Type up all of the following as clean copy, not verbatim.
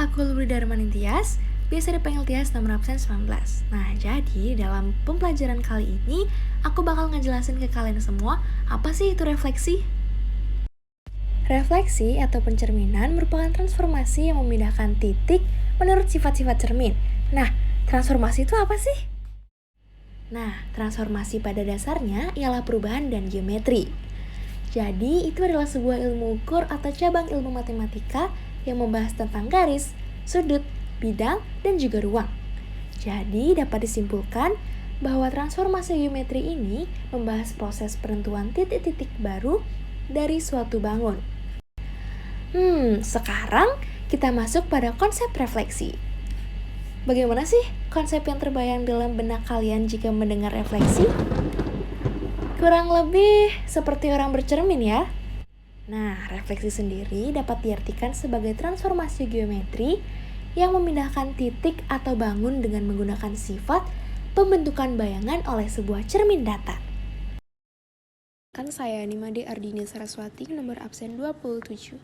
aku Lubri Darmanin Tias, biasa dipanggil Tias nomor absen 19. Nah, jadi dalam pembelajaran kali ini, aku bakal ngejelasin ke kalian semua apa sih itu refleksi. Refleksi atau pencerminan merupakan transformasi yang memindahkan titik menurut sifat-sifat cermin. Nah, transformasi itu apa sih? Nah, transformasi pada dasarnya ialah perubahan dan geometri. Jadi, itu adalah sebuah ilmu ukur atau cabang ilmu matematika yang membahas tentang garis, sudut, bidang, dan juga ruang. Jadi, dapat disimpulkan bahwa transformasi geometri ini membahas proses penentuan titik-titik baru dari suatu bangun. Sekarang kita masuk pada konsep refleksi. Bagaimana sih konsep yang terbayang dalam benak kalian jika mendengar refleksi? Kurang lebih seperti orang bercermin ya. Nah, refleksi sendiri dapat diartikan sebagai transformasi geometri yang memindahkan titik atau bangun dengan menggunakan sifat pembentukan bayangan oleh sebuah cermin data. Kan saya Nimade Ardini Saraswati nomor absen 27.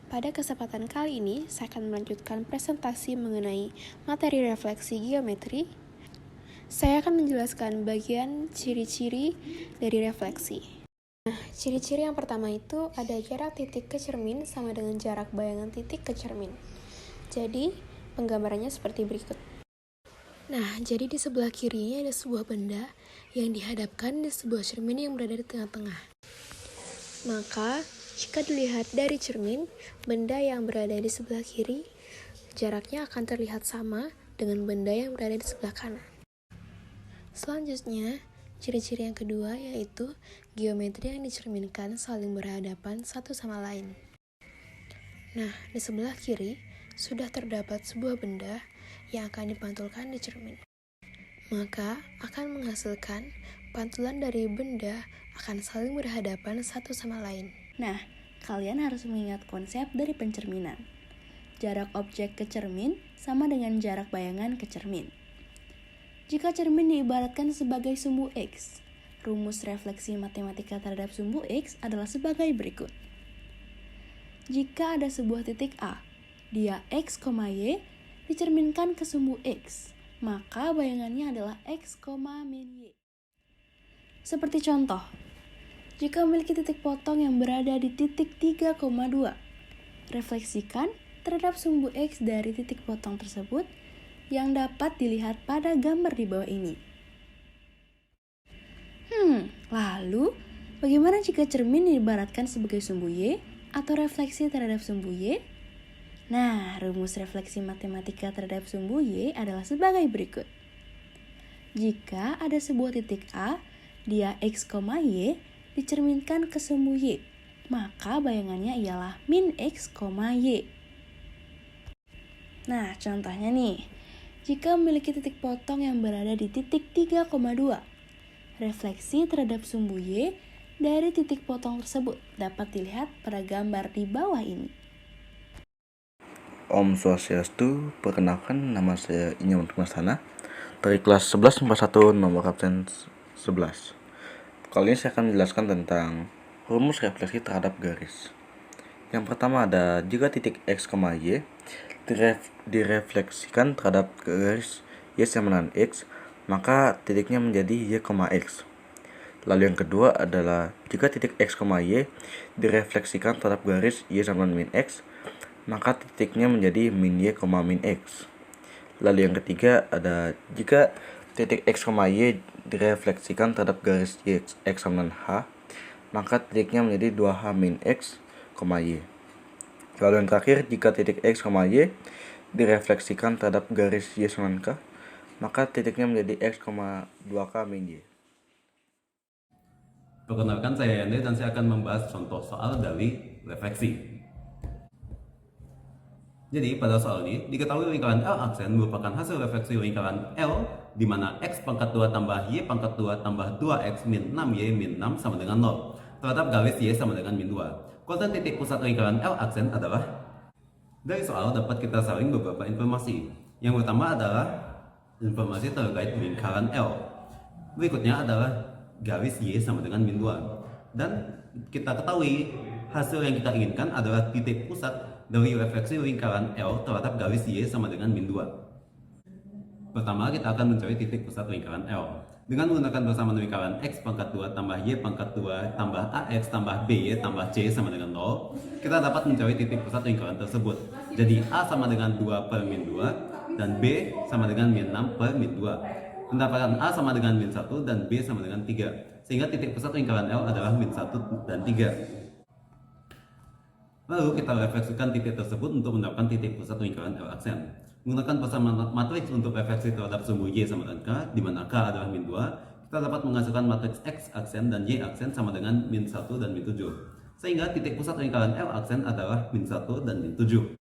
Pada kesempatan kali ini, saya akan melanjutkan presentasi mengenai materi refleksi geometri. Saya akan menjelaskan bagian ciri-ciri dari refleksi. Nah, ciri-ciri yang pertama itu ada jarak titik ke cermin sama dengan jarak bayangan titik ke cermin. Jadi, penggambarannya seperti berikut. Nah, jadi di sebelah kirinya ada sebuah benda yang dihadapkan di sebuah cermin yang berada di tengah-tengah. Maka, jika dilihat dari cermin, benda yang berada di sebelah kiri, jaraknya akan terlihat sama dengan benda yang berada di sebelah kanan. Selanjutnya, ciri-ciri yang kedua yaitu geometri yang dicerminkan saling berhadapan satu sama lain. Nah, di sebelah kiri sudah terdapat sebuah benda yang akan dipantulkan di cermin. Maka akan menghasilkan pantulan dari benda akan saling berhadapan satu sama lain. Nah, kalian harus mengingat konsep dari pencerminan. Jarak objek ke cermin sama dengan jarak bayangan ke cermin. Jika cermin diibaratkan sebagai sumbu X, rumus refleksi matematika terhadap sumbu X adalah sebagai berikut. Jika ada sebuah titik A, dia X, Y, dicerminkan ke sumbu X, maka bayangannya adalah X, min Y. Seperti contoh, jika memiliki titik potong yang berada di titik 3,2, refleksikan terhadap sumbu X dari titik potong tersebut yang dapat dilihat pada gambar di bawah ini. Lalu, bagaimana jika cermin diibaratkan sebagai sumbu Y atau refleksi terhadap sumbu Y? Nah, rumus refleksi matematika terhadap sumbu Y adalah sebagai berikut. Jika ada sebuah titik A, dia X, Y, dicerminkan ke sumbu Y, maka bayangannya ialah min X, Y. Nah, contohnya nih. Jika memiliki titik potong yang berada di titik 3,2, refleksi terhadap sumbu Y dari titik potong tersebut dapat dilihat pada gambar di bawah ini. Om Swastiastu, perkenalkan nama saya Inyaman Masana dari kelas 1141 nomor absen 11. Kali ini saya akan menjelaskan tentang rumus refleksi terhadap garis. Yang pertama ada jika titik X, Y direfleksikan terhadap garis Y sama dengan X, maka titiknya menjadi Y, X. Lalu yang kedua adalah jika titik X, Y direfleksikan terhadap garis Y sama dengan min X, maka titiknya menjadi min Y, min X. Lalu yang ketiga ada jika titik X, Y direfleksikan terhadap garis Y, X sama dengan H, maka titiknya menjadi 2H min X, Y. Lalu yang terakhir, jika titik X, Y direfleksikan terhadap garis Y sama dengan K, maka titiknya menjadi X, 2K min Y. Perkenalkan saya Yande dan saya akan membahas contoh soal dari refleksi. Jadi pada soal ini diketahui lingkaran L aksen merupakan hasil refleksi lingkaran L di mana X pangkat 2 tambah Y pangkat 2 tambah 2X min 6Y min 6 sama dengan 0 terhadap garis Y sama dengan min 2. Koordinat titik pusat lingkaran L aksen adalah. Dari soal dapat kita saring beberapa informasi. Yang pertama adalah informasi terkait lingkaran L. Berikutnya adalah garis Y sama dengan min 2. Dan kita ketahui hasil yang kita inginkan adalah titik pusat dari refleksi lingkaran L terhadap garis Y sama dengan min 2. Pertama, kita akan mencari titik pusat lingkaran L. Dengan menggunakan persamaan lingkaran X pangkat 2 tambah Y pangkat 2 tambah AX tambah BY tambah C sama dengan 0, kita dapat mencari titik pusat lingkaran tersebut. Jadi A sama dengan 2 per min 2 dan B sama dengan min 6 per min 2. Pendapatan A sama dengan min 1 dan B sama dengan 3. Sehingga titik pusat lingkaran L adalah min 1 dan 3. Lalu kita refleksikan titik tersebut untuk mendapatkan titik pusat lingkaran L aksen. Menggunakan persamaan matriks untuk refleksi terhadap sumbu Y sama dengan K, di mana K adalah min 2, kita dapat menghasilkan matriks X aksen dan Y aksen sama dengan min 1 dan min 7. Sehingga titik pusat lingkaran L aksen adalah min 1 dan min 7.